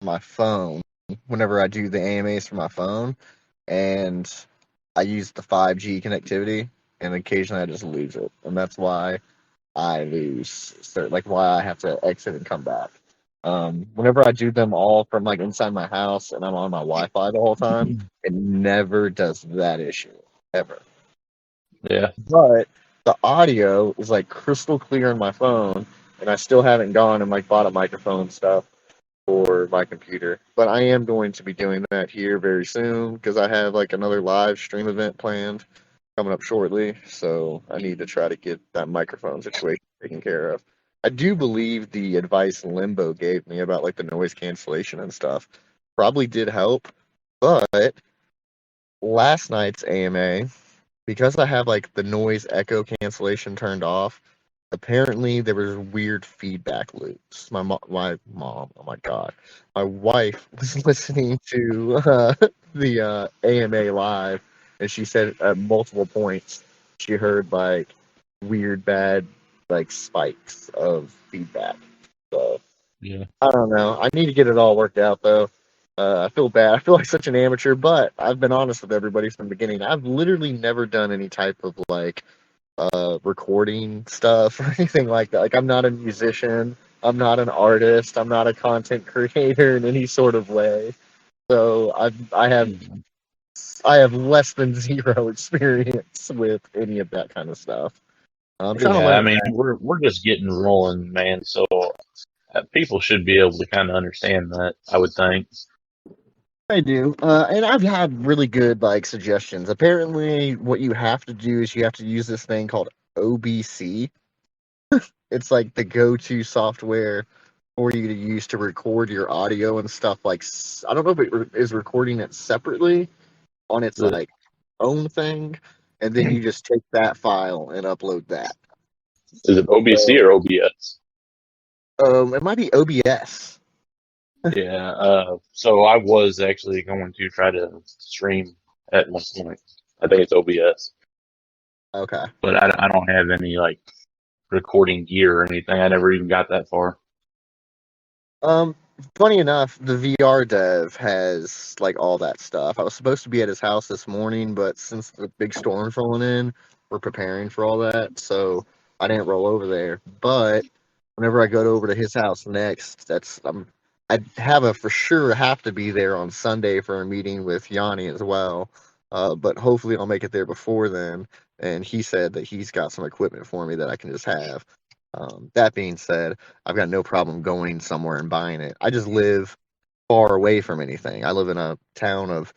my phone whenever I do the AMAs from my phone, and I use the 5G connectivity, and occasionally I just lose it, and that's why I lose, so, like why I have to exit and come back. Whenever I do them all from like inside my house and I'm on my Wi-Fi the whole time, it never does that issue ever. Yeah. But the audio is like crystal clear on my phone, and I still haven't gone and like bought a microphone and stuff for my computer. But I am going to be doing that here very soon because I have like another live stream event planned coming up shortly. So I need to try to get that microphone situation taken care of. I do believe the advice Limbo gave me about like the noise cancellation and stuff probably did help. But last night's AMA, because I have like the noise echo cancellation turned off, apparently there was weird feedback loops. My mom, oh my god, my wife was listening to the AMA live, and she said at multiple points she heard like weird, bad like spikes of feedback. So Yeah. I don't know. I need to get it all worked out though. I feel bad. I feel like such an amateur, but I've been honest with everybody from the beginning. I've literally never done any type of like recording stuff or anything like that. Like I'm not a musician, I'm not an artist, I'm not a content creator in any sort of way. So I have less than zero experience with any of that kind of stuff. I'm trying to Yeah, I learn mean, that. we're just getting rolling, man. So people should be able to kind of understand that, I would think. I do, and I've had really good like suggestions. Apparently, what you have to do is you have to use this thing called OBC. It's like the go-to software for you to use to record your audio and stuff. Like I don't know if is recording it separately on its The, like own thing, and then you just take that file and upload that. is it OBC So, or OBS? it might be OBS. Yeah. So I was actually going to try to stream at one point. I think it's OBS, Okay. but I don't have any like recording gear or anything. I never even got that far. Um, Funny enough, the VR dev has like all that stuff. I was supposed to be at his house this morning, but since the big storm's rolling in, we're preparing for all that, so I didn't roll over there. But whenever I go over to his house next, I have a for sure have to be there on Sunday for a meeting with Yanni as well. But hopefully I'll make it there before then. And he said that he's got some equipment for me that I can just have. That being said, I've got no problem going somewhere and buying it. I just live far away from anything. I live in a town of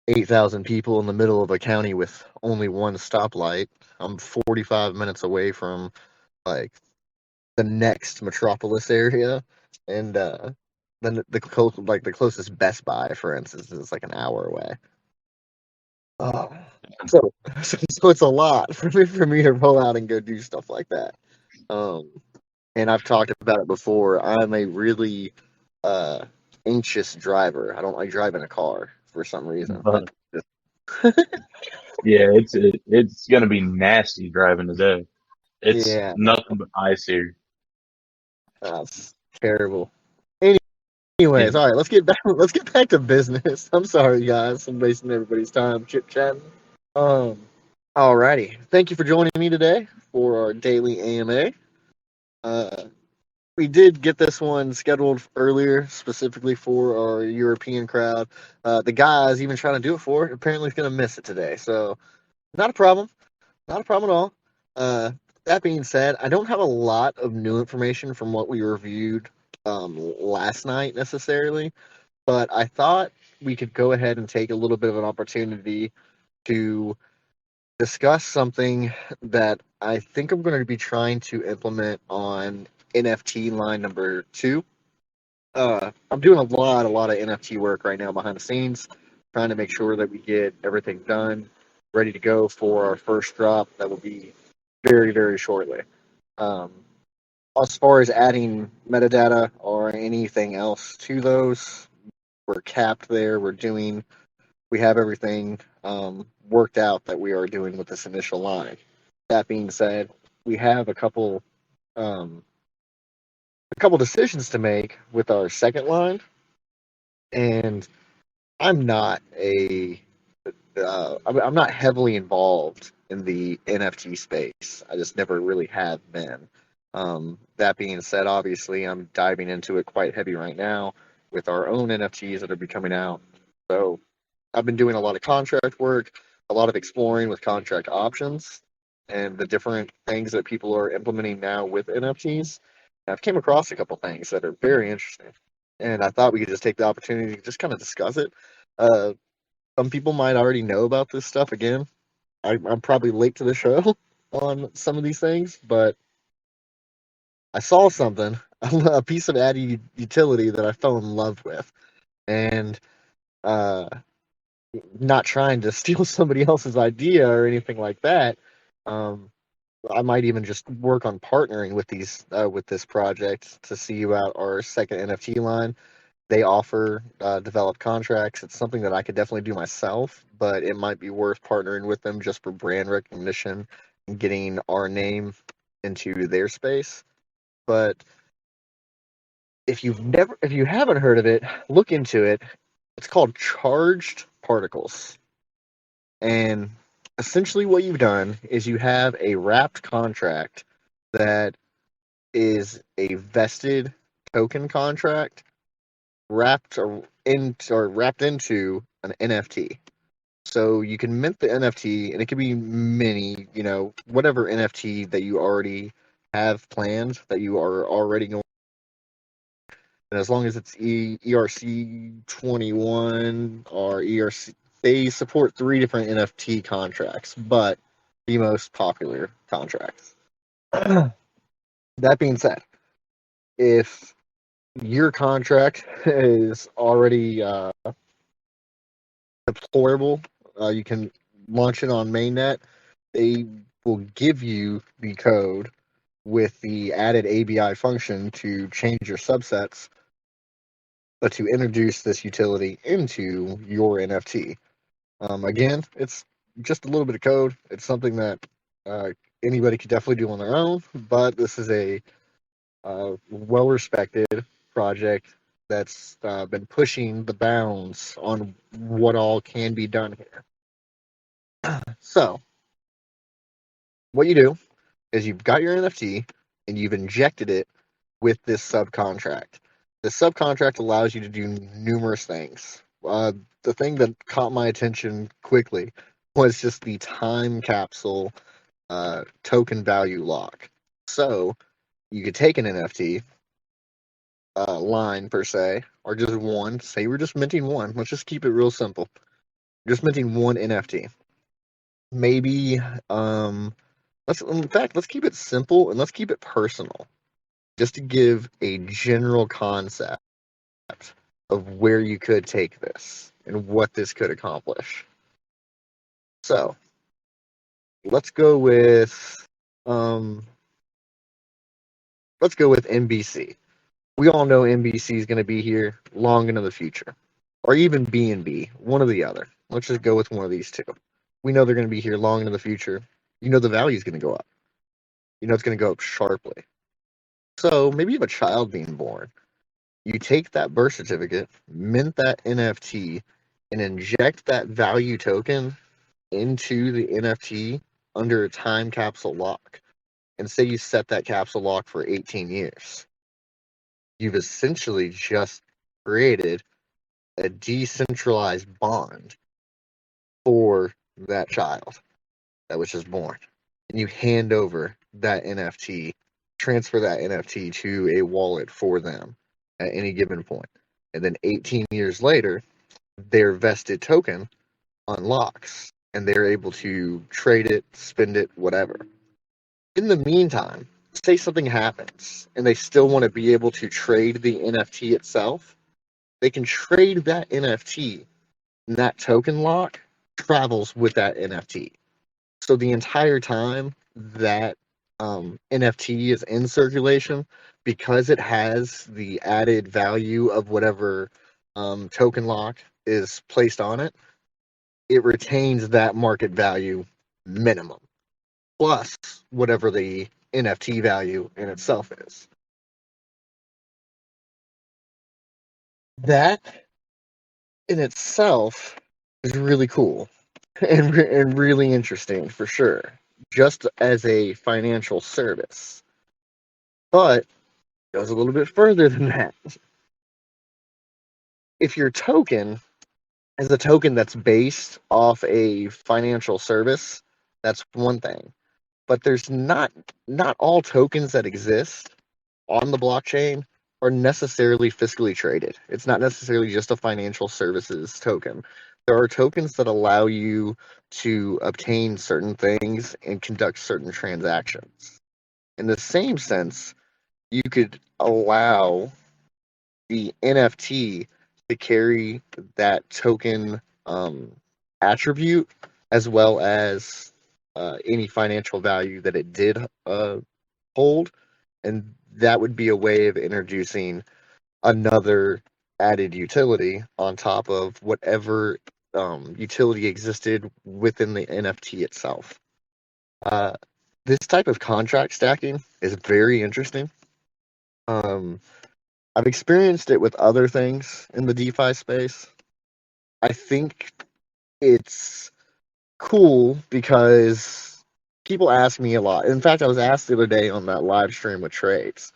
8,000 people in the middle of a county with only one stoplight. I'm 45 minutes away from like the next metropolis area, and then the closest Best Buy, for instance, is like an hour away. Uh, so, so it's a lot for me to roll out and go do stuff like that. Um, and I've talked about it before. I'm a really uh, anxious driver. I don't like driving a car for some reason. But yeah, it's gonna be nasty driving today. It's Yeah, nothing but ice here. that's terrible. Yeah. Anyways, all right, let's get back. Let's get back to business. I'm sorry, guys. I'm wasting everybody's time chit chatting. Um, Alrighty. Thank you for joining me today for our daily AMA. Uh, we did get this one scheduled earlier, specifically for our European crowd. The guy I was even trying to do it for apparently is going to miss it today, so not a problem. Not a problem at all. Uh, that being said, I don't have a lot of new information from what we reviewed last night necessarily, but I thought we could go ahead and take a little bit of an opportunity to discuss something that I think I'm going to be trying to implement on NFT line number two. I'm doing a lot of NFT work right now behind the scenes, trying to make sure that we get everything done, ready to go for our first drop that will be very, very shortly. Um, as far as adding metadata or anything else to those, we're capped there. We have everything worked out that we are doing with this initial line. That being said, we have um, a couple decisions to make with our second line. And I'm not I'm not heavily involved in the NFT space. I just never really have been. That being said, obviously, I'm diving into it quite heavy right now with our own NFTs that are be coming out. So I've been doing a lot of contract work, a lot of exploring with contract options and the different things that people are implementing now with NFTs. I've came across a couple things that are very interesting, and I thought we could just take the opportunity to just kind of discuss it. Uh, some people might already know about this stuff. Again, I'm probably late to the show on some of these things, but I saw something, a piece of added utility that I fell in love with, and uh, not trying to steal somebody else's idea or anything like that. Um, I might even just work on partnering with this project to see about our second NFT line. They offer developed contracts. It's something that I could definitely do myself, but it might be worth partnering with them just for brand recognition and getting our name into their space. But if you haven't heard of it, look into it. It's called charged particles. And essentially what you've done is you have a wrapped contract that is a vested token contract wrapped into an NFT. So you can mint the NFT, and it can be many, whatever NFT that you already have planned that you are already going. And as long as it's ERC 21 or ERC, they support three different NFT contracts, but the most popular contracts. That being said, if your contract is already deployable, you can launch it on mainnet. They will give you the code with the added ABI function to change your subsets, but to introduce this utility into your NFT. Again, it's just a little bit of code. It's something that uh, anybody could definitely do on their own, but this is a well-respected project that's been pushing the bounds on what all can be done here. So, what you do is you've got your NFT and you've injected it with this subcontract. The subcontract allows you to do numerous things. The thing that caught my attention quickly was just the time capsule token value lock. So you could take an NFT line per se, or just one. Say we're just minting one. Let's just keep it real simple. Just minting one NFT. Maybe let's keep it simple and let's keep it personal. Just to give a general concept of where you could take this and what this could accomplish. So let's go with um, NBC. We all know NBC is going to be here long into the future, or even BNB, one or the other. Let's just go with one of these two. We know they're going to be here long into the future. You know the value is going to go up. You know it's going to go up sharply. So maybe you have a child being born. You take that birth certificate, mint that NFT, and inject that value token into the NFT under a time capsule lock. And say you set that capsule lock for 18 years. You've essentially just created a decentralized bond for that child that was just born. And you hand over that NFT, transfer that NFT to a wallet for them at any given point. And then 18 years later, their vested token unlocks and they're able to trade it, spend it, whatever. In the meantime, say something happens and they still want to be able to trade the NFT itself, they can trade that NFT and that token lock travels with that NFT. So the entire time that NFT is in circulation, because it has the added value of whatever token lock is placed on it, it retains that market value minimum, plus whatever the NFT value in itself is. That in itself is really cool and really interesting for sure, just as a financial service. But it goes a little bit further than that. If your token is a token that's based off a financial service, that's one thing. But there's not all tokens that exist on the blockchain are necessarily fiscally traded. It's not necessarily just a financial services token. There are tokens that allow you to obtain certain things and conduct certain transactions. In the same sense, you could allow the NFT to carry that token attribute as well as any financial value that it did hold, and that would be a way of introducing another added utility on top of whatever utility existed within the NFT itself. Uh, this type of contract stacking is very interesting. I've experienced it with other things in the DeFi space. I think it's cool because people ask me a lot. In fact, I was asked the other day on that live stream with Trades,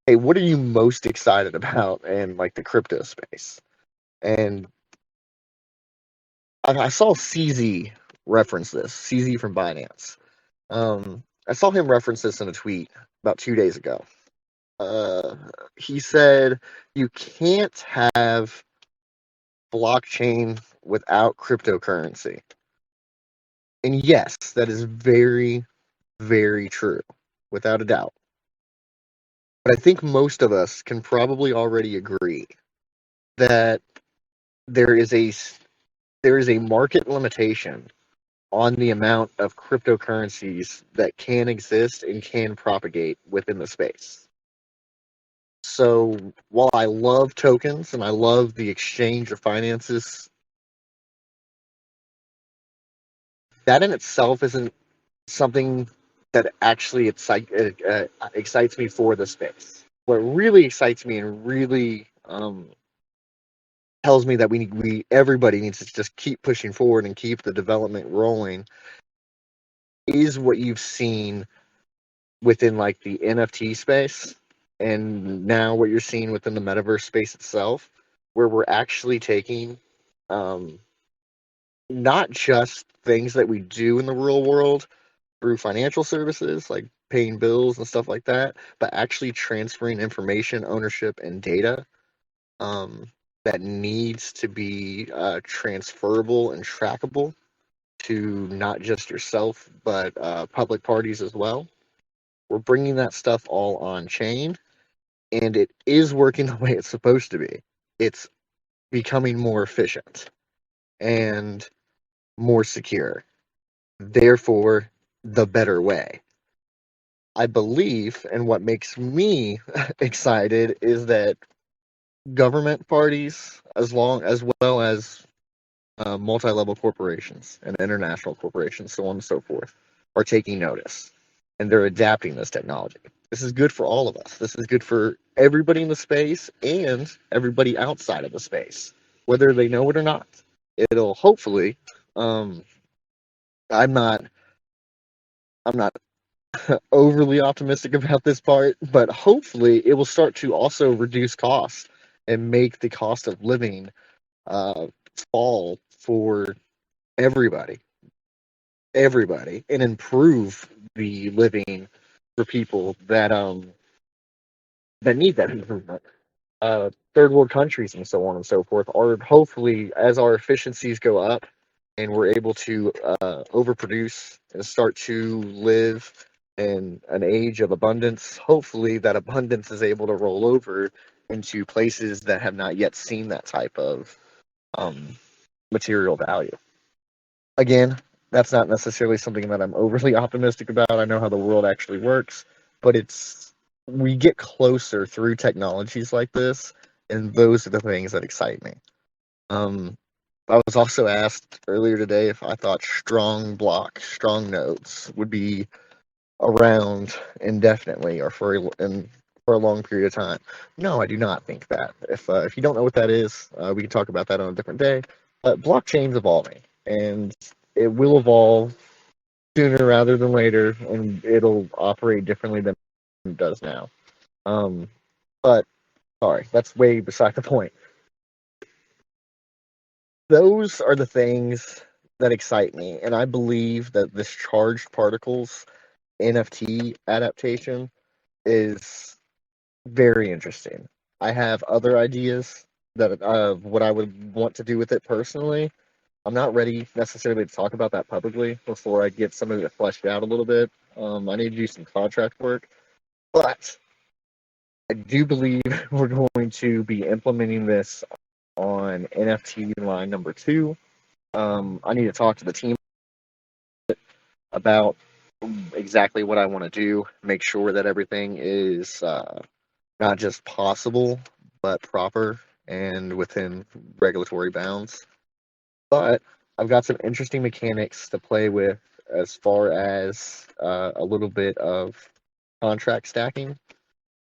hey, what are you most excited about in like the crypto space? And I saw CZ reference this, CZ from Binance. I saw him reference this in a tweet about 2 days ago. He said you can't have blockchain without cryptocurrency. And yes, that is very, very true, without a doubt. But I think most of us can probably already agree that there is a market limitation on the amount of cryptocurrencies that can exist and can propagate within the space. So while I love tokens and I love the exchange of finances, that in itself isn't something that actually excites me for the space. What really excites me and really tells me that everybody needs to just keep pushing forward and keep the development rolling is what you've seen within like the NFT space, and now what you're seeing within the metaverse space itself, where we're actually taking not just things that we do in the real world through financial services like paying bills and stuff like that, but actually transferring information, ownership, and data that needs to be transferable and trackable to not just yourself, but public parties as well. We're bringing that stuff all on chain, and it is working the way it's supposed to be. It's becoming more efficient and more secure. Therefore, the better way. I believe, and what makes me excited is that government parties, as well as multi-level corporations and international corporations, so on and so forth, are taking notice, and they're adapting this technology. This is good for all of us. This is good for everybody in the space and everybody outside of the space, whether they know it or not. It'll hopefully. I'm not. I'm not overly optimistic about this part, but hopefully it will start to also reduce costs and make the cost of living fall for everybody, and improve the living for people that need that improvement. Third world countries and so on and so forth are hopefully, as our efficiencies go up and we're able to overproduce and start to live in an age of abundance, hopefully that abundance is able to roll over into places that have not yet seen that type of material value. Again, that's not necessarily something that I'm overly optimistic about. I know how the world actually works, but we get closer through technologies like this, and those are the things that excite me. I was also asked earlier today if I thought strong nodes would be around indefinitely or for for a long period of time. No, I do not think that. If you don't know what that is, we can talk about that on a different day. But blockchain's evolving, and it will evolve sooner rather than later, and it'll operate differently than it does now. But sorry, that's way beside the point. Those are the things that excite me, and I believe that this charged particles NFT adaptation is very interesting. I have other ideas that of what I would want to do with it personally. I'm not ready necessarily to talk about that publicly before I get some of it fleshed out a little bit. I need to do some contract work, but I do believe we're going to be implementing this on NFT line number 2. I need to talk to the team about exactly what I want to do, make sure that everything is not just possible, but proper and within regulatory bounds. But I've got some interesting mechanics to play with as far as a little bit of contract stacking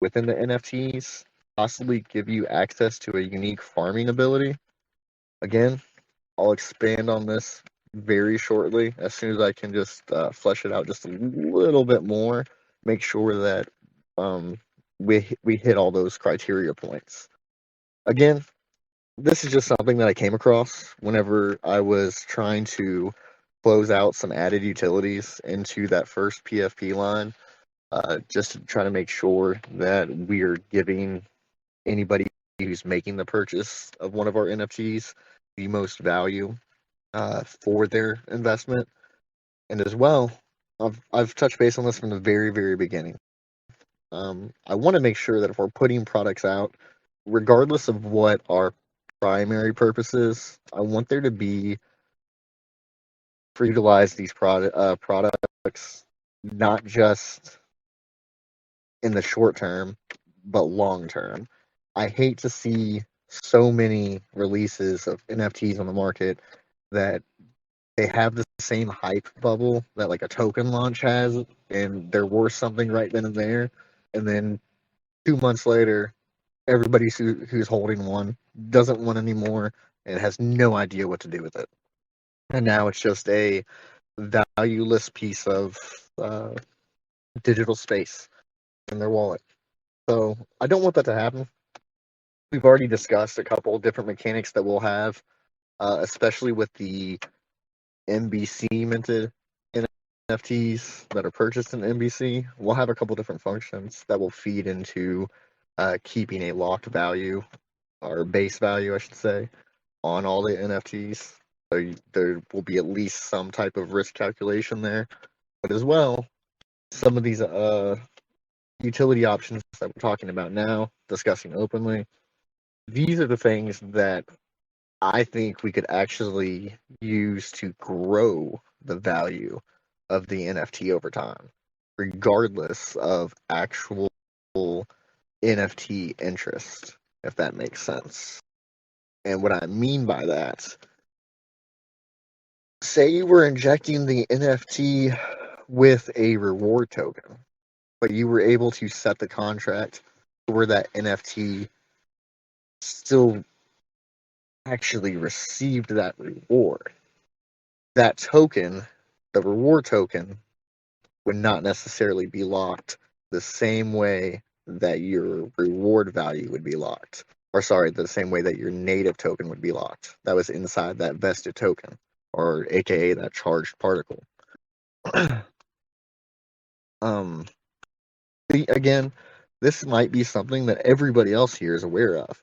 within the NFTs, possibly give you access to a unique farming ability. Again, I'll expand on this very shortly as soon as I can just flesh it out just a little bit more. Make sure that we hit all those criteria points. Again, this is just something that I came across whenever I was trying to close out some added utilities into that first PFP line, just to try to make sure that we're giving anybody who's making the purchase of one of our NFTs the most value for their investment. And as well, I've touched base on this from the very, very beginning. I want to make sure that if we're putting products out, regardless of what our primary purpose is, I want there to be for utilize these products not just in the short term, but long term. I hate to see so many releases of NFTs on the market that they have the same hype bubble that like a token launch has, and they're worth something right then and there, and then 2 months later, everybody who's holding one doesn't want anymore and has no idea what to do with it, and now it's just a valueless piece of digital space in their wallet. So I don't want that to happen. We've already discussed a couple of different mechanics that we'll have, especially with the MBC minted NFTs that are purchased in MBC. We'll have a couple different functions that will feed into keeping a locked value, or base value, I should say, on all the NFTs. So there will be at least some type of risk calculation there. But as well, some of these utility options that we're talking about now, discussing openly, these are the things that I think we could actually use to grow the value of the NFT over time, regardless of actual NFT interest, if that makes sense. And what I mean by that, say you were injecting the NFT with a reward token, but you were able to set the contract where that NFT still actually received that reward. That token, the reward token, would not necessarily be locked the same way that your reward value would be locked. Or sorry, the same way that your native token would be locked. That was inside that vested token, or aka that charged particle. Again, this might be something that everybody else here is aware of.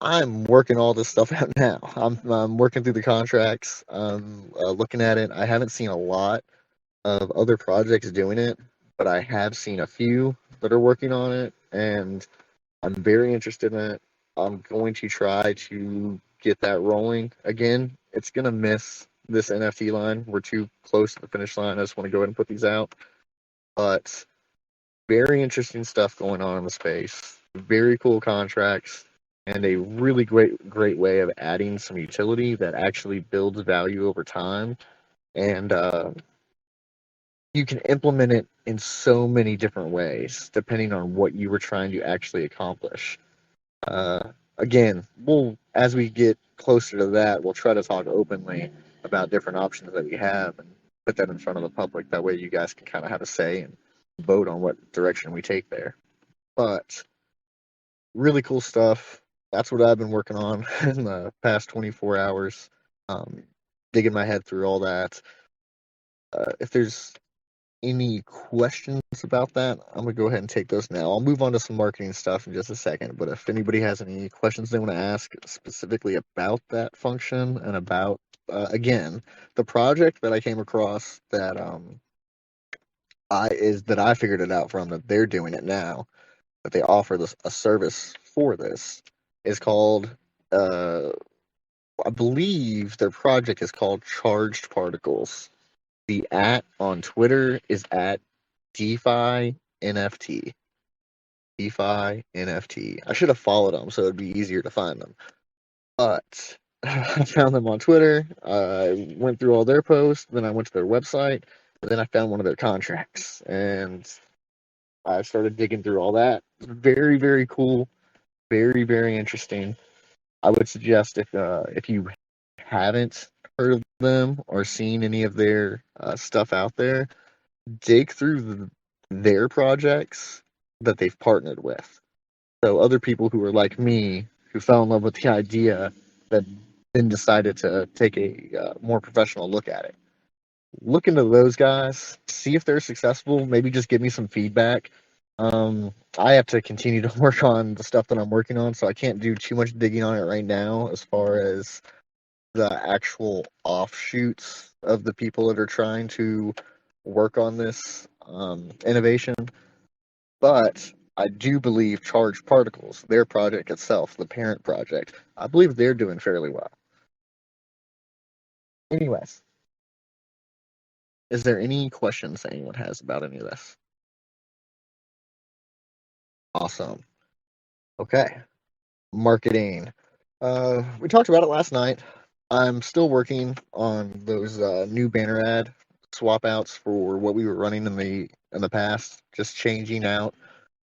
I'm working all this stuff out now. I'm working through the contracts, looking at it. I haven't seen a lot of other projects doing it, but I have seen a few that are working on it, and I'm very interested in it. I'm going to try to get that rolling. Again, it's going to miss this NFT line. We're too close to the finish line. I just want to go ahead and put these out. But very interesting stuff going on in the space. Very cool contracts, and a really great way of adding some utility that actually builds value over time. And you can implement it in so many different ways depending on what you were trying to actually accomplish. Again, as we get closer to that, we'll try to talk openly about different options that we have and put that in front of the public. That way, you guys can kind of have a say and vote on what direction we take there. But really cool stuff. That's what I've been working on in the past 24 hours, um, digging my head through all that. If there's any questions about that, I'm gonna go ahead and take those now. I'll move on to some marketing stuff in just a second, but if anybody has any questions they want to ask specifically about that function and about again the project that I came across that I figured it out from, that they're doing it now, that they offer this a service for this, is called I believe their project is called Charged Particles. The @ on Twitter is at DeFi NFT. DeFi NFT. I should have followed them so it'd be easier to find them. But I found them on Twitter. I went through all their posts. Then I went to their website. And then I found one of their contracts. And I started digging through all that. Very, very cool. Very, very interesting. I would suggest if you haven't heard of them or seen any of their stuff out there, dig through their projects that they've partnered with. So other people who are like me, who fell in love with the idea, that then decided to take a more professional look at it. Look into those guys, see if they're successful. Maybe just give me some feedback. I have to continue to work on the stuff that I'm working on, so I can't do too much digging on it right now as far as the actual offshoots of the people that are trying to work on this innovation. But I do believe Charged Particles, their project itself, the parent project, I believe they're doing fairly well. Anyways, is there any questions anyone has about any of this? Awesome. Okay. Marketing. We talked about it last night. I'm still working on those new banner ad swap outs for what we were running in the past, just changing out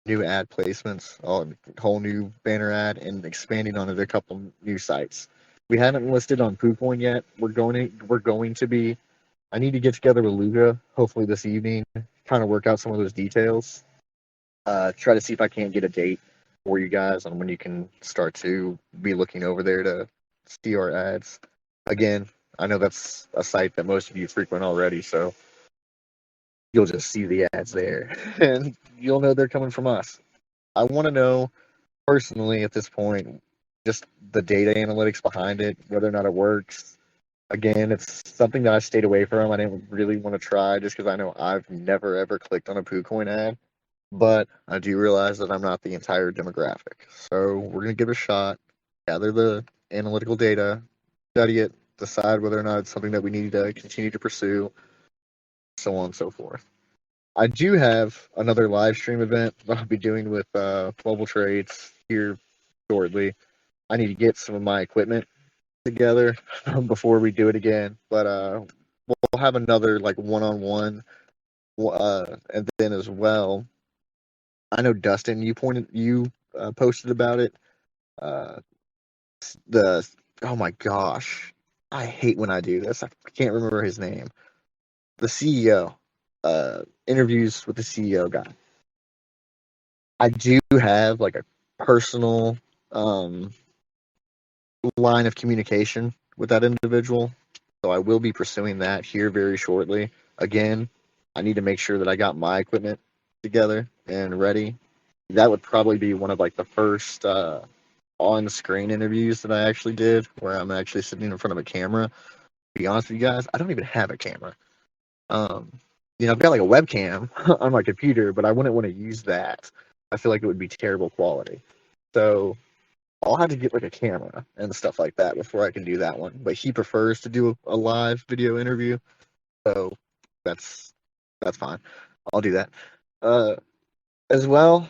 new ad placements, a whole new banner ad, and expanding on it a couple new sites. We haven't listed on PooCoin yet. We're going to be. I need to get together with Luca hopefully this evening, kind of work out some of those details. Try to see if I can't get a date for you guys on when you can start to be looking over there to see our ads. Again, I know that's a site that most of you frequent already, so you'll just see the ads there and you'll know they're coming from us. I want to know personally at this point just the data analytics behind it, whether or not it works. Again, it's something that I stayed away from. I didn't really want to try just because I know I've never ever clicked on a PooCoin ad, but I do realize that I'm not the entire demographic. So we're going to give it a shot, gather the analytical data, study it, decide whether or not it's something that we need to continue to pursue, so on and so forth. I do have another live stream event that I'll be doing with Global Trades here shortly. I need to get some of my equipment together before we do it again, but we'll have another like one-on-one, and then as well. I know Dustin, you posted about it. Uh, the oh my gosh, I hate when I do this. I can't remember his name. The CEO, interviews with the CEO guy. I do have like a personal um, line of communication with that individual, so I will be pursuing that here very shortly. Again, I need to make sure that I got my equipment together and ready. That would probably be one of like the first on-screen interviews that I actually did, where I'm actually sitting in front of a camera. To be honest with you guys, I don't even have a camera. Um, I've got like a webcam on my computer, but I wouldn't want to use that. I feel like it would be terrible quality. So I'll have to get like a camera and stuff like that before I can do that one. But he prefers to do a live video interview, so that's fine. I'll do that. As well,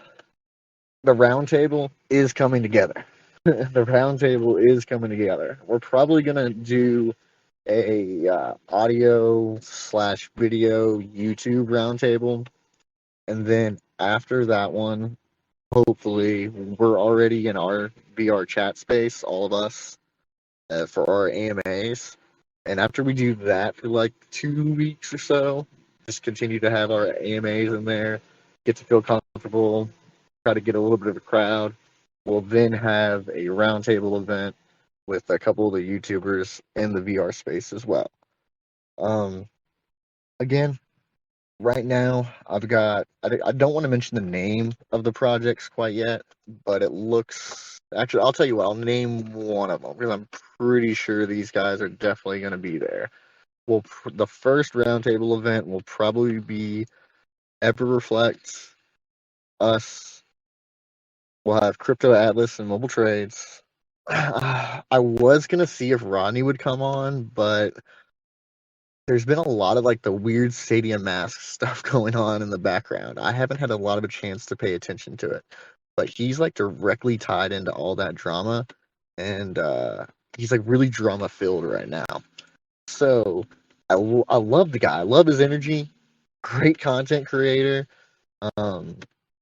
the roundtable is coming together. The roundtable is coming together. We're probably gonna do a audio slash video YouTube roundtable, and then after that one, hopefully we're already in our VR chat space, all of us, for our AMAs. And after we do that for like 2 weeks or so, just continue to have our AMAs in there, get to feel comfortable, try to get a little bit of a crowd. We'll then have a roundtable event with a couple of the YouTubers in the VR space as well. Um, Again, right now I don't want to mention the name of the projects quite yet, but it looks actually I'll tell you what, I'll name one of them because I'm pretty sure these guys are definitely going to be there. The first roundtable event will probably be Ever Reflect, us. We'll have Crypto Atlas and Mobile Trades. I was gonna see if Rodney would come on, but there's been a lot of like the weird stadium mask stuff going on in the background. I haven't had a lot of a chance to pay attention to it, but he's like directly tied into all that drama, and he's like really drama filled right now. So I love the guy. I love his energy. Great content creator. Um,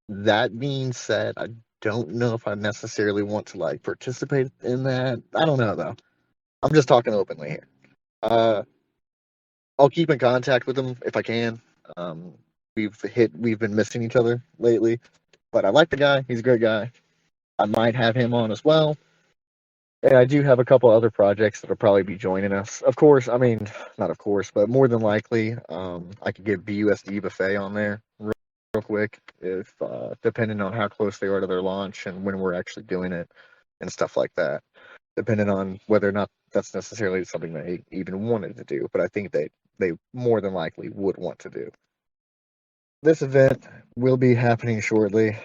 that being said, I don't know if I necessarily want to like participate in that. I don't know though. I'm just talking openly here. Uh, I'll keep in contact with him if I can. Um, we've been missing each other lately, but I like the guy. He's a great guy. I might have him on as well. And I do have a couple other projects that'll probably be joining us. Of course, I mean, not of course, but more than likely, I could get BUSD Buffet on there real quick if depending on how close they are to their launch and when we're actually doing it and stuff like that. Depending on whether or not that's necessarily something they even wanted to do, but I think they more than likely would want to do. This event will be happening shortly.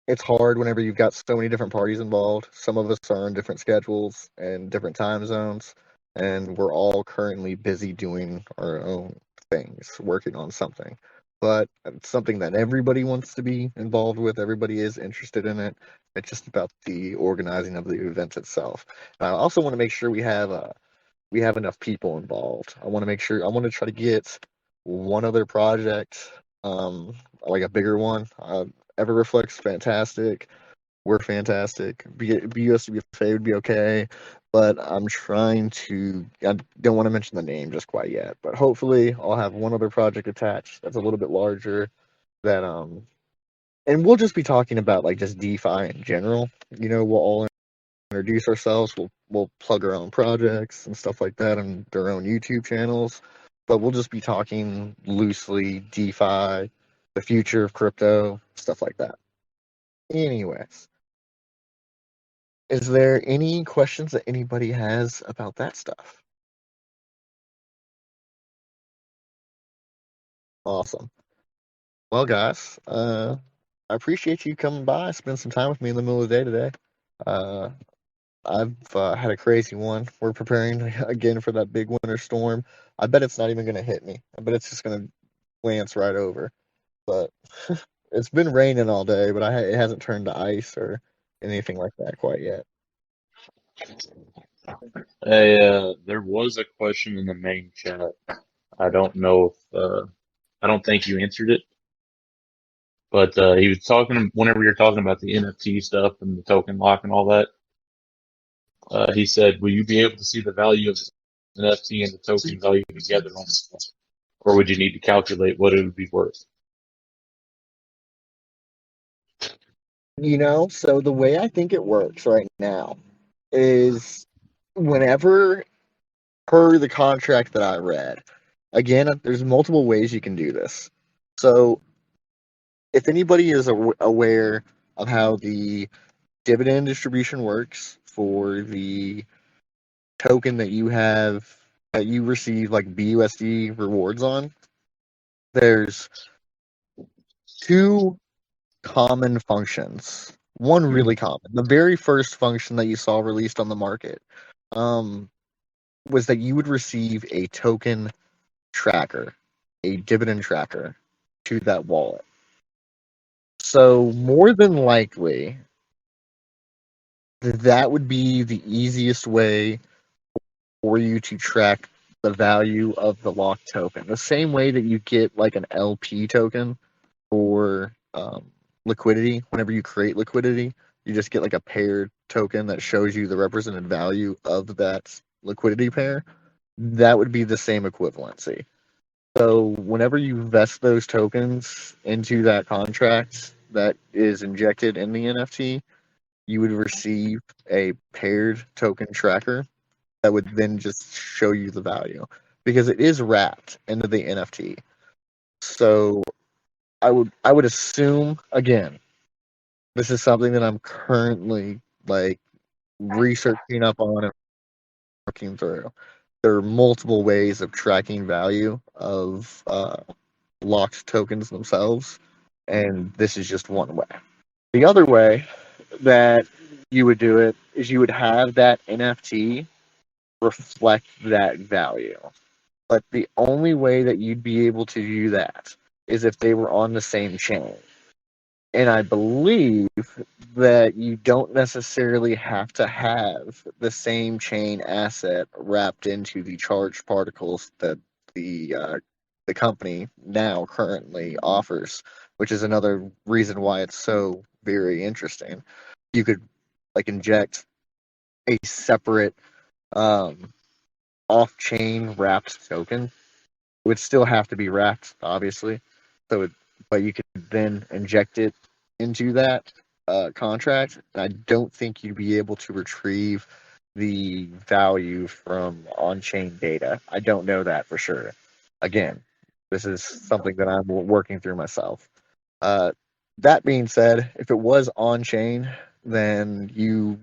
It's hard whenever you've got so many different parties involved. Some of us are on different schedules and different time zones, and we're all currently busy doing our own things, working on something. But it's something that everybody wants to be involved with. Everybody is interested in it. It's just about the organizing of the event itself. And I also want to make sure we have enough people involved. I want to make sure I want to try to get one other project, like a bigger one. Ever Reflects fantastic. We're fantastic. BUSDBFA would be okay, but I'm trying to. I don't want to mention the name just quite yet, but hopefully I'll have one other project attached that's a little bit larger. That and we'll just be talking about like just DeFi in general. We'll all introduce ourselves. We'll plug our own projects and stuff like that on their own YouTube channels, but we'll just be talking loosely DeFi, the future of crypto, stuff like that. Anyways, is there any questions that anybody has about that stuff? Awesome. Well, guys, I appreciate you coming by, spend some time with me in the middle of the day today. Uh, I've had a crazy one. We're preparing again for that big winter storm. I bet it's not even going to hit me. I bet it's just going to glance right over. But it's been raining all day, but it hasn't turned to ice or anything like that quite yet. Hey, there was a question in the main chat. I don't know if I don't think you answered it, but he was talking whenever you're talking about the NFT stuff and the token lock and all that. He said, "Will you be able to see the value of the NFT and the token value together on this one, or would you need to calculate what it would be worth?" So the way I think it works right now is whenever per the contract that I read, again, there's multiple ways you can do this. So if anybody is aware of how the dividend distribution works for the token that you receive like BUSD rewards on, there's two common functions. One really common. The very first function that you saw released on the market was that you would receive a token tracker, a dividend tracker to that wallet. So more than likely, that would be the easiest way for you to track the value of the locked token. The same way that you get like an LP token for liquidity. Whenever you create liquidity, you just get like a paired token that shows you the represented value of that liquidity pair. That would be the same equivalency. So whenever you vest those tokens into that contract that is injected in the NFT, you would receive a paired token tracker that would then just show you the value because it is wrapped into the NFT. So I would assume, again, this is something that I'm currently like researching up on and working through. There are multiple ways of tracking value of locked tokens themselves, and this is just one way. The other way that you would do it is you would have that NFT reflect that value. But the only way that you'd be able to do that is if they were on the same chain. And I believe that you don't necessarily have to have the same chain asset wrapped into the charged particles that the company now currently offers, which is another reason why it's so very interesting. You could like inject a separate off-chain wrapped token. It would still have to be wrapped, obviously. But you could then inject it into that contract. I don't think you'd be able to retrieve the value from on-chain data. I don't know that for sure. Again, this is something that I'm working through myself. Uh, that being said, if it was on-chain, then you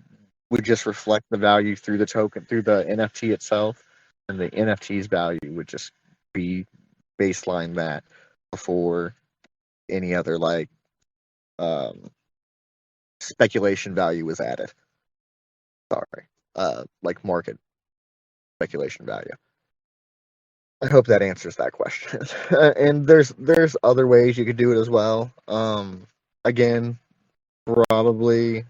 would just reflect the value through the token, through the NFT itself, and the NFT's value would just be baseline that before any other like speculation value was added. Sorry, like market speculation value. I hope that answers that question. And there's other ways you could do it as well. Again, probably.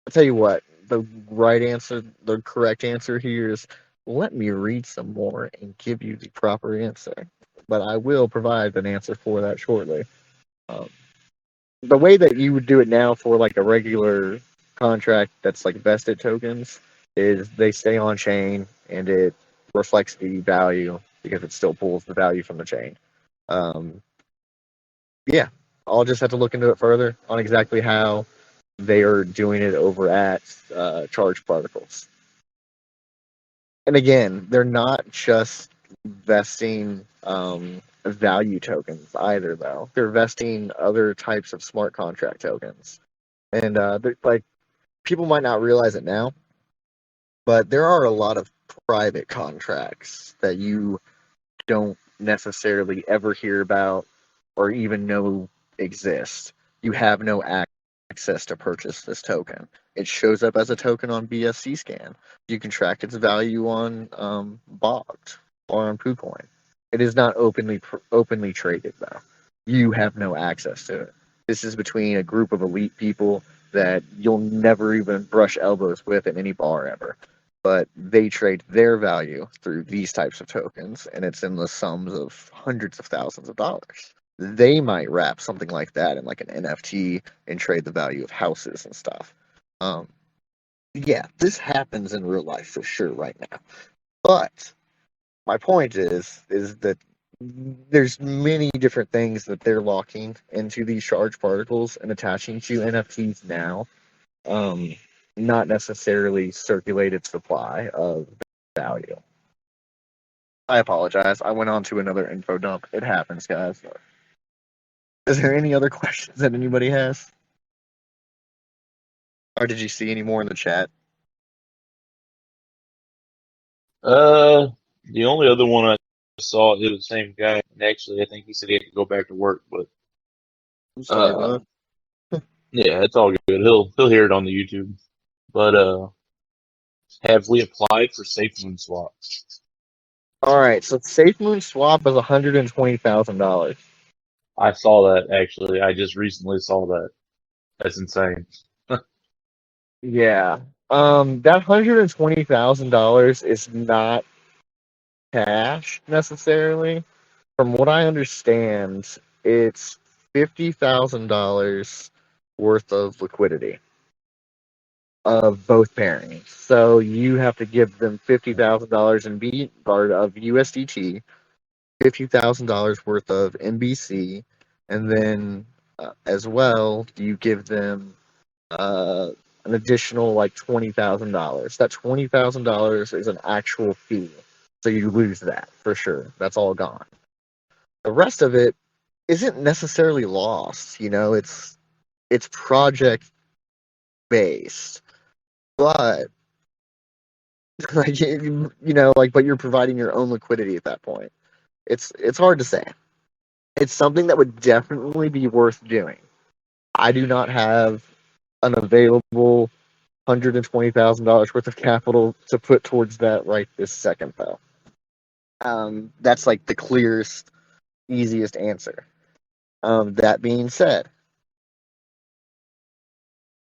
I'll tell you what. The correct answer here is let me read some more and give you the proper answer. But I will provide an answer for that shortly. Um, the way that you would do it now for like a regular contract that's like vested tokens is they stay on chain and it reflects the value because it still pulls the value from the chain. Um, yeah, I'll just have to look into it further on exactly how they are doing it over at Charge Particles. And again, they're not just vesting value tokens either, though. They're vesting other types of smart contract tokens. And like people might not realize it now, but there are a lot of private contracts that you don't necessarily ever hear about or even know exist. You have no access to purchase this token. It shows up as a token on BSC scan. You can track its value on Bogged or on KuCoin. It is not openly traded though. You have no access to it. This is between a group of elite people that you'll never even brush elbows with in any bar ever. But they trade their value through these types of tokens, and it's in the sums of hundreds of thousands of dollars. They might wrap something like that in like an NFT and trade the value of houses and stuff. Um, yeah, this happens in real life for sure right now. But my point is that there's many different things that they're locking into these charged particles and attaching to NFTs now. Um, Not necessarily circulated supply of value. I apologize. I went on to another info dump. It happens, guys. Is there any other questions that anybody has? Or did you see any more in the chat? The only other one I saw, it was the same guy. And actually, I think he said he had to go back to work, but I'm sorry, uh, bud. yeah, it's all good. He'll hear it on the YouTube. But have we applied for SafeMoon Swap? All right, so Safe Moon Swap is $120,000. I saw that actually. I just recently saw that. That's insane. Yeah. That $120,000 is not cash necessarily. From what I understand, it's $50,000 worth of liquidity of both pairings. So you have to give them $50,000 in B or of USDT, $50,000 worth of NBC, and then as well you give them uh, an additional like $20,000. That $20,000 is an actual fee, so you lose that for sure. That's all gone. The rest of it isn't necessarily lost. It's project based, but like but you're providing your own liquidity at that point. It's hard to say. It's something that would definitely be worth doing. I do not have an available $120,000 worth of capital to put towards that right this second, though. That's like the clearest, easiest answer. That being said,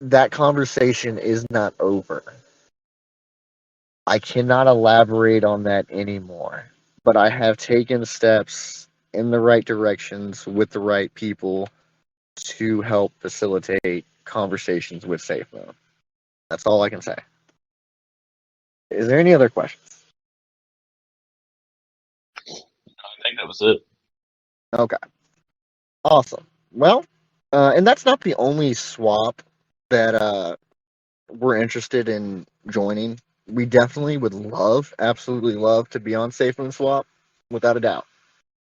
that conversation is not over. I cannot elaborate on that anymore, but I have taken steps in the right directions with the right people to help facilitate conversations with SafeMoon. That's all I can say. Is there any other questions? I think that was it. Okay. Awesome. Well, and that's not the only swap that we're interested in joining. We definitely would love, absolutely love to be on SafeMoon Swap, without a doubt.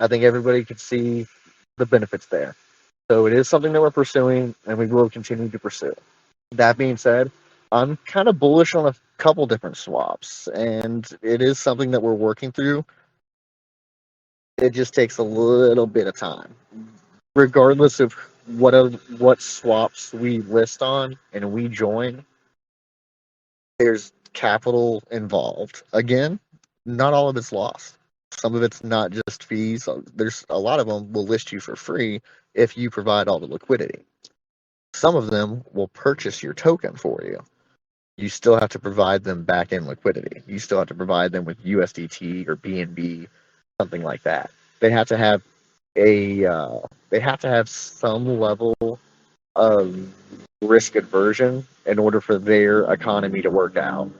I think everybody could see the benefits there. So it is something that we're pursuing, and we will continue to pursue. That being said, I'm kind of bullish on a couple different swaps, and it is something that we're working through. It just takes a little bit of time. Regardless of what swaps we list on and we join, there's capital involved. Again, not all of it's lost. Some of it's not just fees. There's a lot of them will list you for free if you provide all the liquidity. Some of them will purchase your token for you. You still have to provide them back in liquidity. You still have to provide them with USDT or BNB, something like that. They have to have they have to have some level of risk aversion in order for their economy to work out.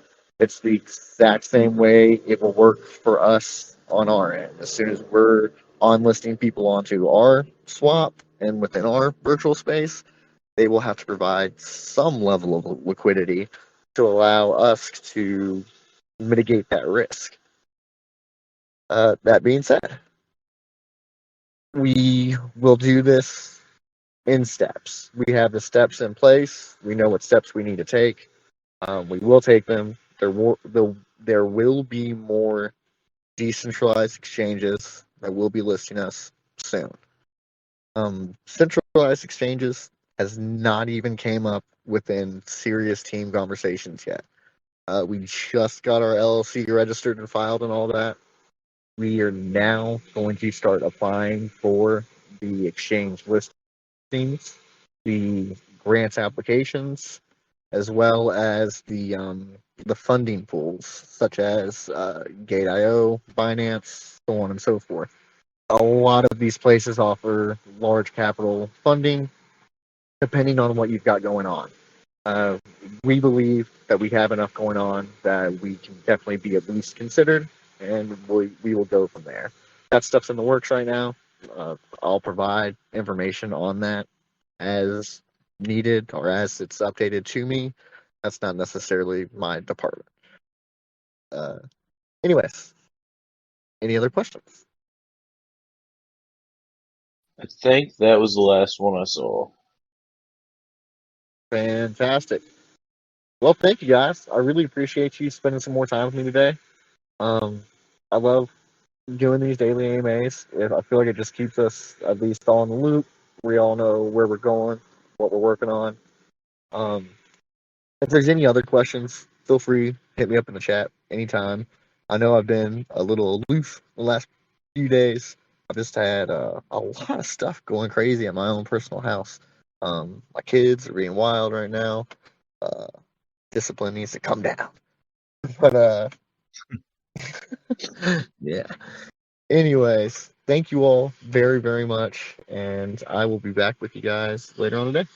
It's the exact same way it will work for us on our end. As soon as we're on listing people onto our swap and within our virtual space, they will have to provide some level of liquidity to allow us to mitigate that risk. That being said, we will do this in steps. We have the steps in place. We know what steps we need to take. We will take them. There will be more decentralized exchanges that will be listing us soon. Centralized exchanges has not even came up within serious team conversations yet. We just got our LLC registered and filed and all that. We are now going to start applying for the exchange listings, the grants applications, as well as the funding pools such as Gate.io, Binance, so on and so forth. A lot of these places offer large capital funding depending on what you've got going on. Uh, we believe that we have enough going on that we can definitely be at least considered, and we will go from there. That stuff's in the works right now. I'll provide information on that as needed or as it's updated to me. That's not necessarily my department. Uh, Anyways, any other questions? I think that was the last one I saw. Fantastic. Well, thank you guys. I really appreciate you spending some more time with me today. I love doing these daily AMAs. I feel like it just keeps us at least all in the loop. We all know where we're going, what we're working on. Um, if there's any other questions, feel free hit me up in the chat anytime. I know I've been a little aloof the last few days. I've just had a lot of stuff going crazy at my own personal house. My kids are being wild right now. Uh, discipline needs to come down. But yeah. Anyways, thank you all very, very much, and I will be back with you guys later on today.